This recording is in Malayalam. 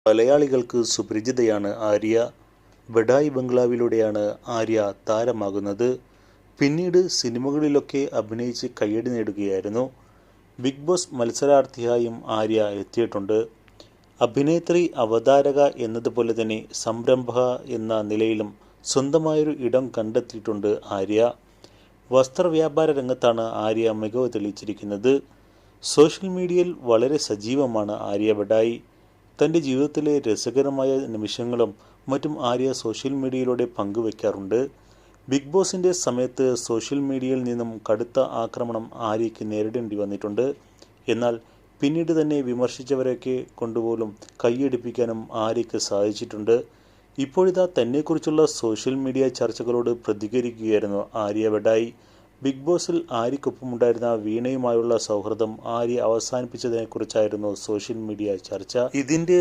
മലയാളികൾക്ക് സുപരിചിതയാണ് ആര്യ. ബഡായി ബംഗ്ലാവിലൂടെയാണ് ആര്യ താരമാകുന്നത്. പിന്നീട് സിനിമകളിലൊക്കെ അഭിനയിച്ച് കയ്യടി നേടുകയായിരുന്നു. ബിഗ് ബോസ് മത്സരാർത്ഥിയായും ആര്യ എത്തിയിട്ടുണ്ട്. അഭിനേത്രി, അവതാരക എന്നതുപോലെ തന്നെ സംരംഭക എന്ന നിലയിലും സ്വന്തമായൊരു ഇടം കണ്ടെത്തിയിട്ടുണ്ട് ആര്യ. വസ്ത്രവ്യാപാര രംഗത്താണ് ആര്യ മികവ് തെളിയിച്ചിരിക്കുന്നത്. സോഷ്യൽ മീഡിയയിൽ വളരെ സജീവമാണ് ആര്യ ബഡായി. തൻ്റെ ജീവിതത്തിലെ രസകരമായ നിമിഷങ്ങളും മറ്റും ആര്യ സോഷ്യൽ മീഡിയയിലൂടെ പങ്കുവയ്ക്കാറുണ്ട്. ബിഗ് ബോസിൻ്റെ സമയത്ത് സോഷ്യൽ മീഡിയയിൽ നിന്നും കടുത്ത ആക്രമണം ആര്യയ്ക്ക് നേരിടേണ്ടി വന്നിട്ടുണ്ട്. എന്നാൽ പിന്നീട് തന്നെ വിമർശിച്ചവരെയൊക്കെ കൊണ്ടുപോലും കൈയടിപ്പിക്കാനും ആര്യയ്ക്ക് സാധിച്ചിട്ടുണ്ട്. ഇപ്പോഴിതാ തന്നെക്കുറിച്ചുള്ള സോഷ്യൽ മീഡിയ ചർച്ചകളോട് പ്രതികരിക്കുകയായിരുന്നു ആര്യ ബഡായി. ബിഗ് ബോസിൽ ആര്യയ്ക്കൊപ്പമുണ്ടായിരുന്ന വീണയുമായുള്ള സൗഹൃദം ആര്യ അവസാനിപ്പിച്ചതിനെക്കുറിച്ചായിരുന്നു സോഷ്യൽ മീഡിയ ചർച്ച. ഇതിൻ്റെ